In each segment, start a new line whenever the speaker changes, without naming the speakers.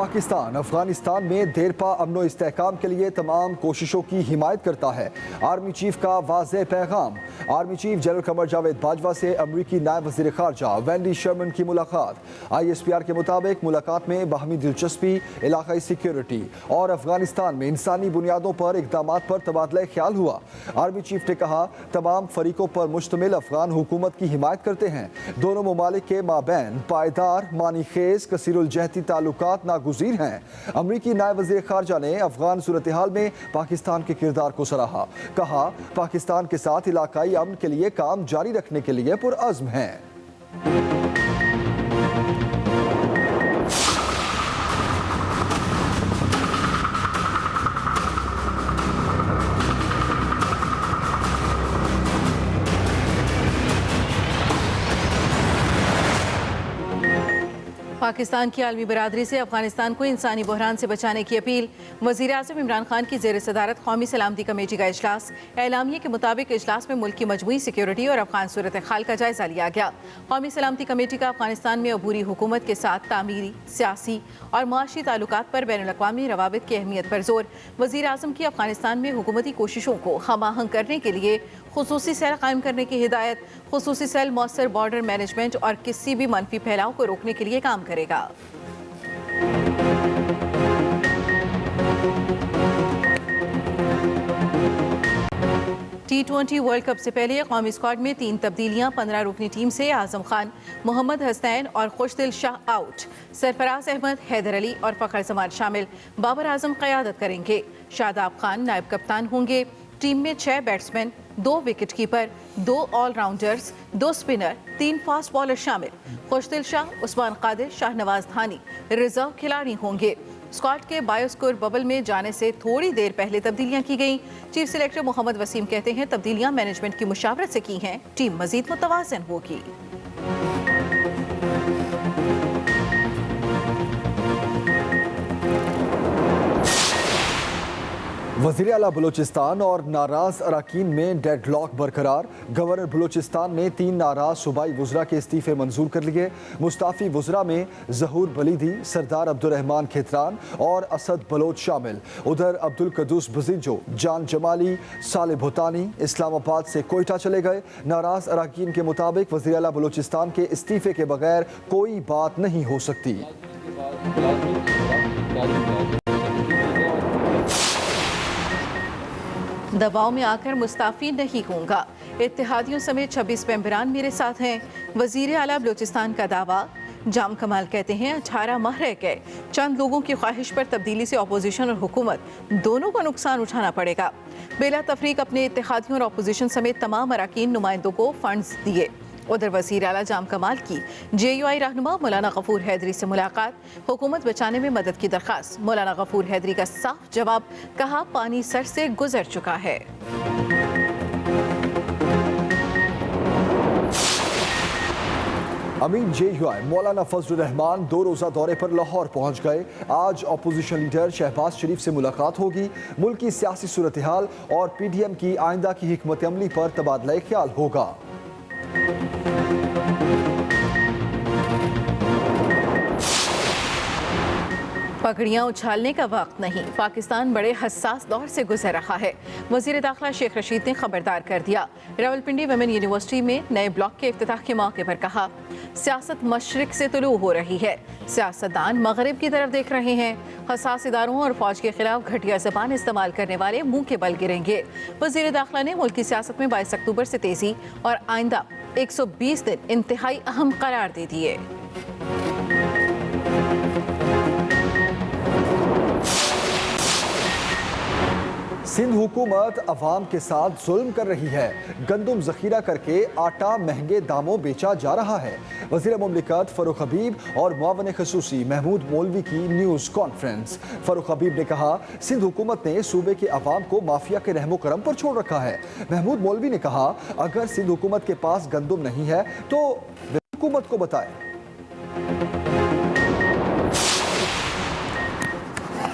पाकिस्तान अफगानिस्तान में देरपा अमनो इस्तेहकाम के लिए तमाम कोशिशों की हिमायत करता है। आर्मी चीफ का वाज़ेह पैगाम। Army chief general Qamar Javed Bajwa से अमरीकी नायब वज़ीर ख़ारजा वेंडी शर्मन की मुलाकात। ISPR के मुताबिक मुलाकात में बाहमी दिलचस्पी, इलाकाई सिक्योरिटी और अफगानिस्तान में इंसानी बुनियादों पर इक़दामात पर तबादला ख्याल हुआ। आर्मी चीफ ने कहा, तमाम फरीकों पर मुश्तमिल अफगान हुकूमत की हिमायत करते हैं। दोनों ममालिक के माबैन पायदार, मानी खेज, कसीरुल जहती ताल्लुकात नागुज़ीर हैं। अमरीकी नायब वज़ीर ख़ारजा ने अफगान सूरत हाल में पाकिस्तान के किरदार को सराहा। कहा, पाकिस्तान के साथ इलाकाई अमन के लिए काम जारी रखने के लिए पुरअज़्म हैं।
पाकिस्तान की आलमी बरादरी से अफगानिस्तान को इंसानी बहरान से बचाने की अपील। वज़ीर आज़म इमरान खान की ज़ेर सदारत कौमी सलामती कमेटी का इजलास। एलामिया के मुताबिक इजलास में मुल्क की मजमूई सिक्योरिटी और अफगान सूरत हाल का जायजा लिया गया। कौमी सलामती कमेटी का अफगानिस्तान में अबूरी हुकूमत के साथ तामीरी, सियासी और माशी ताल्लुकात पर बैनुल-अक़वामी रवाबित की अहमियत पर जोर। वज़ीर आज़म की अफगानिस्तान में हुकूमती कोशिशों को हम-आहंग करने के लिए खुसूसी सेल कायम करने की हिदायत। खुसूसी सेल मौसर बॉर्डर मैनेजमेंट और किसी भी मनफी फैलाव को रोकने के लिए काम करेगा। T20 वर्ल्ड कप से पहले कौमी स्क्वाड में 3 तब्दीलियां। 15 रुकनी टीम से आजम खान, मोहम्मद हसनैन और खुशदिल शाह आउट। सरफराज अहमद, हैदर अली और फ़खर जमान शामिल। बाबर आजम क़यादत करेंगे। शादाब खान नायब कप्तान होंगे। टीम में 6 batsman, 2 wicket keeper, 2 allrounders, 2 spinner, 3 fast bowler शामिल। खुशदिल शाह, उस्मान कादिर, शाहनवाज धानी रिजर्व खिलाड़ी होंगे। स्क्वाड के बायोस्कोर बबल में जाने से थोड़ी देर पहले तब्दीलियां की गईं। चीफ सिलेक्टर मोहम्मद वसीम कहते हैं, तब्दीलियां मैनेजमेंट की मुशावरत से की हैं। टीम मजीद मुतवाज़न होगी।
वज़ीर आला बलूचिस्तान और नाराज अरकान में डेडलॉक बरकरार। गवर्नर बलूचिस्तान ने 3 नाराज सूबाई वज़रा के इस्तीफ़े मंजूर कर लिए। मुस्ताफ़ी वज़रा में ज़हूर बलीदी, सरदार अब्दुर्रहमान खेतरान और असद बलोच शामिल। उधर अब्दुल कदूस बज़िंजो, जान जमाली, साले भूतानी इस्लामाबाद से कोयटा चले गए। नाराज अरकान के मुताबिक वज़ीर आला बलूचिस्तान के इस्तीफ़े के बगैर कोई बात नहीं हो सकती।
दबाव में आकर मुस्ताफ़ी नहीं होगा। इत्तेहादियों समेत 26 मेंबरान मेरे साथ हैं। वज़ीर आला बलूचिस्तान का दावा। जाम कमाल कहते हैं, 18 माह रह गए। चंद लोगों की ख्वाहिश पर तब्दीली से अपोजिशन और हुकूमत दोनों को नुकसान उठाना पड़ेगा। बेला तफरीक अपने इत्तेहादियों और अपोजिशन समेत तमाम अरकान नुमाइंदों को फंड्स दिए। उधर वज़ीर आला जाम कमाल की JUI रहनुमा मौलाना गफूर हैदरी से मुलाकात। हुकूमत बचाने में मदद की दरख्वास्त। मौलाना गफूर हैदरी का साफ जवाब, कहा पानी सर से गुजर चुका है।
अमीन JUI मौलाना फजलुर रहमान 2 रोज़ा दौरे पर लाहौर पहुंच गए। आज अपोजिशन लीडर शहबाज शरीफ से मुलाकात होगी। मुल्क की सियासी सूरत हाल और PDM की आइंदा की हिकमत अमली पर तबादला ख्याल होगा।
पगड़ियां उछालने का वक्त नहीं। पाकिस्तान बड़े हसास दौर से गुजर रहा है। वज़ीर दाखिला शेख रशीद ने खबरदार कर दिया। रावलपिंडी वुमेन यूनिवर्सिटी में नए ब्लॉक के इफ्तिताह के मौके पर कहा, सियासत मशरिक से तुलू हो रही है। सियासतदान मगरिब की तरफ देख रहे हैं। हसास इदारों और फौज के खिलाफ घटिया ज़बान इस्तेमाल करने वाले मुंह के बल गिरेंगे। वज़ीर दाखिला ने मुल्क की सियासत में 22 अक्टूबर से तेजी और आइंदा 120 दिन इंतहाई अहम करार दे दिए।
सिंध हुकूमत अवाम के साथ जुल्म कर रही है। गंदम जखीरा करके आटा महंगे दामों बेचा जा रहा है। वज़ीर मुमलिकत फ़ारूक हबीब और मुआवन खसूसी महमूद मौलवी की न्यूज़ कॉन्फ्रेंस। फ़ारूक हबीब ने कहा, सिंध हुकूमत ने सूबे के अवाम को माफिया के रहमो करम पर छोड़ रखा है। महमूद मौलवी ने कहा, अगर सिंध हुकूमत के पास गंदम नहीं है तो हुकूमत को बताए।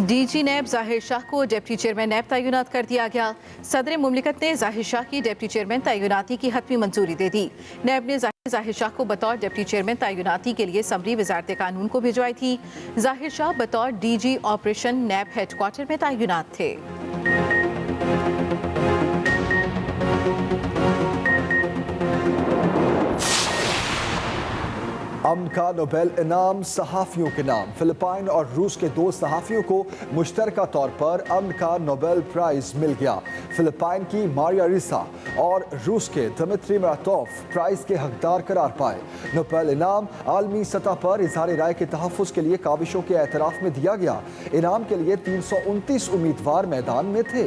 DG नैब जाहिर शाह को डिप्टी चेयरमैन नैब तैनात कर दिया गया। सदर मुमलिकत ने जाहिर शाह की डिप्टी चेयरमैन तैनाती की हतमी मंजूरी दे दी। नैब ने जाहिर शाह को बतौर डिप्टी चेयरमैन तैनाती के लिए समरी वजारत कानून को भिजवाई थी। जाहिर शाह बतौर डीजी ऑपरेशन नैब हेडक्वार्टर में तैनात थे।
अमन का नोबेल इनाम सहाफ़ियों के नाम। फिलिपाइन और रूस के 2 सहाफ़ियों को मुश्तरका तौर पर अमन का नोबेल प्राइज़ मिल गया। फिलिपाइन की मारिया रिसा और रूस के दिमित्री मुरातोव प्राइज़ के हकदार करार पाए। नोबेल इनाम आलमी सतह पर इज़हार राय के तहफ़्फ़ुज़ के लिए काविशों के एतराफ़ में दिया गया। इनाम के लिए 329 उम्मीदवार मैदान में थे।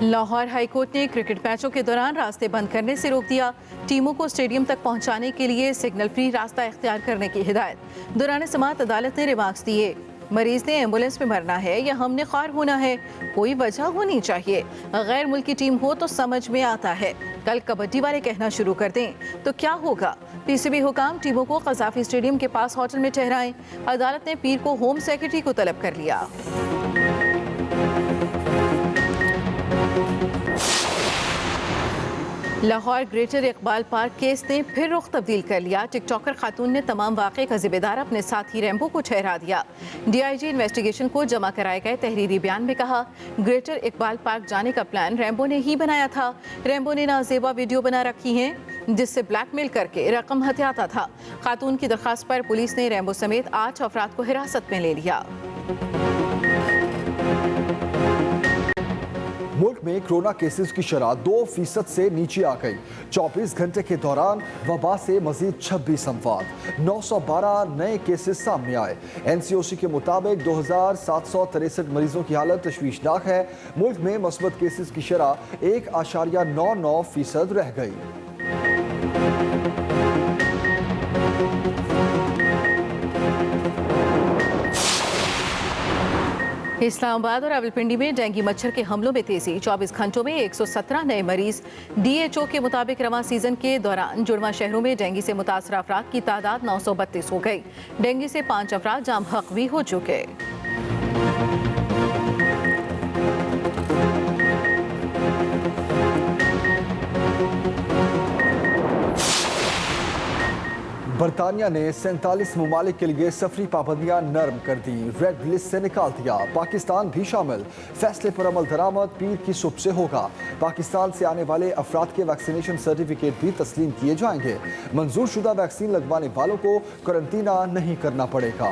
लाहौर हाईकोर्ट ने क्रिकेट मैचों के दौरान रास्ते बंद करने से रोक दिया। टीमों को स्टेडियम तक पहुंचाने के लिए सिग्नल फ्री रास्ता इख्तियार करने की हिदायत। दौरान समाअत अदालत ने रिमार्क्स दिए। मरीज ने एम्बुलेंस में मरना है या हमने ख्वार होना है, कोई वजह होनी चाहिए। गैर मुल्की टीम हो तो समझ में आता है। कल कबड्डी वाले कहना शुरू कर दें तो क्या होगा। पीसीबी हुकाम टीमों को कजाफी स्टेडियम के पास होटल में ठहराएं। अदालत ने पीर को होम सेक्रेटरी को तलब कर लिया। Lahore greater Iqbal park case ने फिर रुख तब्दील कर लिया। टिकटॉकर खातून ने तमाम वाक़े का जिम्मेदार अपने साथी रैम्बो को ठहरा दिया। डीआईजी इन्वेस्टिगेशन को जमा कराए गए तहरीरी बयान में कहा, ग्रेटर इकबाल पार्क जाने का प्लान रैम्बो ने ही बनाया था। रैम्बो ने नाजेबा वीडियो बना रखी हैं जिससे ब्लैकमेल करके रकम हथियाता था। खातून की दरख्वास्त पर पुलिस ने रैम्बो समेत 8 अफराद को हिरासत में ले लिया।
मुल्क में कोरोना केसेस की शरह 2% से नीचे आ गई। 24 घंटे के दौरान वबा से मजीद 26 अमवात, 912 नए केसेस सामने आए। NCOC के मुताबिक 2763 मरीजों की हालत तशवीशनाक है। मुल्क में मस्बत केसेस की शरह 1.99% रह गई।
इस्लामाबाद और रावलपिंडी में डेंगू मच्छर के हमलों में तेजी। 24 घंटों में 117 नए मरीज। DHO के मुताबिक रवां सीजन के दौरान जुड़वा शहरों में डेंगू से मुतासर अफराद की तादाद 932 हो गई। डेंगू से 5 अफराद जाम हक भी हो चुके।
बरतानिया ने 47 ममालिक के लिए सफरी पाबंदियां नरम कर दी, रेड लिस्ट से निकाल दिया। पाकिस्तान भी शामिल। फैसले पर अमल दरामद पीर की सुबह से होगा। पाकिस्तान से आने वाले अफराद के वैक्सीनेशन सर्टिफिकेट भी तस्लीम किए जाएंगे। मंजूर शुदा वैक्सीन लगवाने वालों को क्वारंटीना नहीं करना पड़ेगा।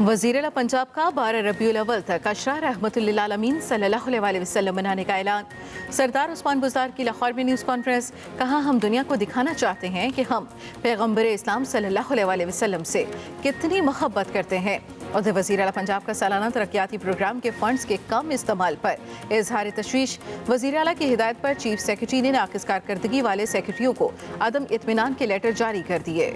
वज़ीर-ए-आला पंजाब का 12 रबीउल अव्वल तक अशरा रहमतुल्लिल आलमीन सल्लल्लाहु अलैहि वसल्लम मनाने का ऐलान। सरदार उस्मान बुज़दार की लाहौर में न्यूज़ कॉन्फ्रेंस। कहा, हम दुनिया को दिखाना चाहते हैं कि हम पैगम्बर इस्लाम सल्लल्लाहु अलैहि वसल्लम से कितनी मोहब्बत करते हैं। और वज़ीर-ए-आला पंजाब का सालाना तरक्याती प्रोग्राम के फंड्स के कम इस्तेमाल पर इजहार तशवीश। वज़ीर-ए-आला की हिदायत पर चीफ सेक्रेटरी ने नाक़िस कारकर्दगी वाले सेक्रेटरियों को अदम इत्मीनान के लेटर जारी कर दिए।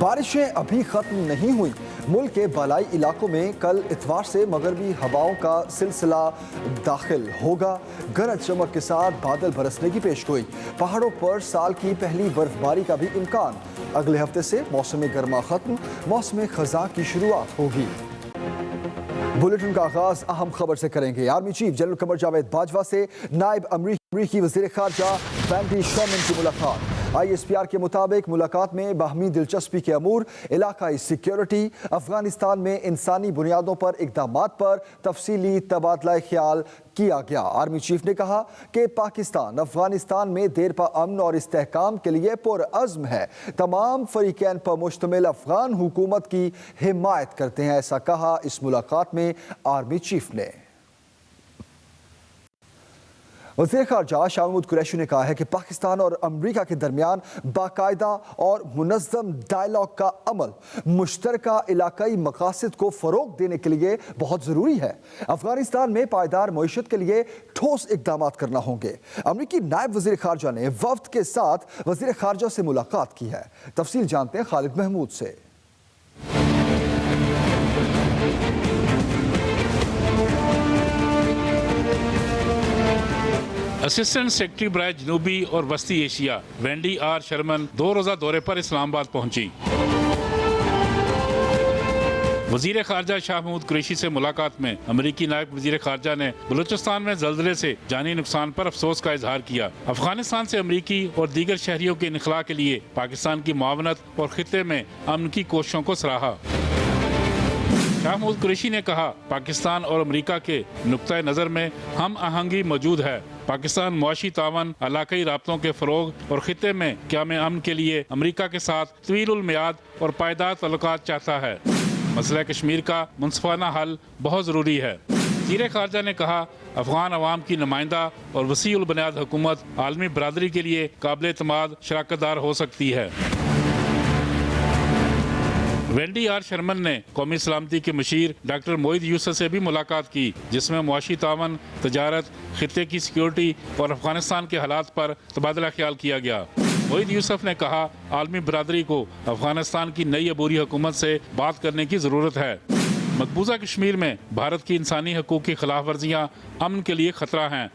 बारिशें अभी खत्म नहीं हुई। मुल्क के बालाई इलाकों में कल इतवार से मगरबी हवाओं का सिलसिला दाखिल होगा। गरज चमक के साथ बादल बरसने की पेशगोई। पहाड़ों पर साल की पहली बर्फबारी का भी इम्कान। अगले हफ्ते से मौसम गर्मा खत्म, मौसम खज़ां की शुरुआत होगी। बुलेटिन का आगाज अहम खबर से करेंगे। Army chief general Qamar Javed Bajwa से नायब अमरीकी वज़ीर ख़ारजा वैंडी शर्मन की मुलाकात। ISPR के मुताबिक मुलाकात में बाहमी दिलचस्पी के अमूर, इलाकाई सिक्योरिटी, अफगानिस्तान में इंसानी बुनियादों पर इक़दामात पर तफसीली तबादला ख्याल किया गया। आर्मी चीफ ने कहा कि पाकिस्तान अफगानिस्तान में देरपा अमन और इस्तेहकाम के लिए पुरअज़्म है। तमाम फरीकैन पर मुश्तमिल अफगान हुकूमत की हिमायत करते हैं, ऐसा कहा इस मुलाकात में आर्मी चीफ ने। वज़ीर ख़ारजा शाह महमूद कुरैशी ने कहा है कि पाकिस्तान और अमरीका के दरमियान बाकायदा और मुनज़्ज़म डायलॉग का अमल मुश्तरका इलाकाई मकासद को फ़रोग़ देने के लिए बहुत ज़रूरी है। अफगानिस्तान में पायदार मईशत के लिए ठोस इक़दाम करना होंगे। अमरीकी नायब वज़ीर ख़ारजा ने वफ़द के साथ वज़ीर ख़ारजा से मुलाकात की है। तफसील जानते हैं खालिद महमूद से।
असिस्टेंट सेक्रेटरी बराए जनूबी और वस्ती एशिया वेंडी आर शर्मन 2 रोज़ा दौरे पर इस्लामाबाद पहुंची। वजीर खारजा शाह महमूद कुरैशी से मुलाकात में अमरीकी नायब वजीर खारजा ने बलूचिस्तान में जल्जले से जानी नुकसान पर अफसोस का इजहार किया। अफगानिस्तान से अमरीकी और दीगर शहरियों के इनखला के लिए पाकिस्तान की मुआवनत और खित्ते में अमन की कोशिशों को सराहा। शाह महमूद कुरैशी ने कहा, पाकिस्तान और अमरीका के नुक्ता नज़र में हम आहंगी मौजूद है। पाकिस्तान मुआशी तावन, इलाकाई राब्तों के फ़रोग और खित्ते में क़याम अमन के लिए अमरीका के साथ तवील मियाद और पायदार तल्लुकात चाहता है। मसला कश्मीर का मुनसिफाना हल बहुत ज़रूरी है। वज़ीर ख़ारजा ने कहा, अफ़गान अवाम की नुमाइंदा और वसीउल बुनियाद हुकूमत आलमी बरादरी के लिए काबिल एतमाद शराकतदार हो सकती है। वेंडी आर शर्मन ने कौमी सलामती के मशीर डॉक्टर मोईद यूसुफ से भी मुलाकात की, जिसमें मुआशी तावन, तजारत, खित्ते की सिक्योरिटी और अफगानिस्तान के हालात पर तबादला ख्याल किया गया। मोईद यूसुफ ने कहा, आलमी बरादरी को अफगानिस्तान की नई अबूरी हुकूमत से बात करने की ज़रूरत है। मकबूजा कश्मीर में भारत की इंसानी हकूक़ की खिलाफ वर्जियाँ अमन के लिए खतरा हैं।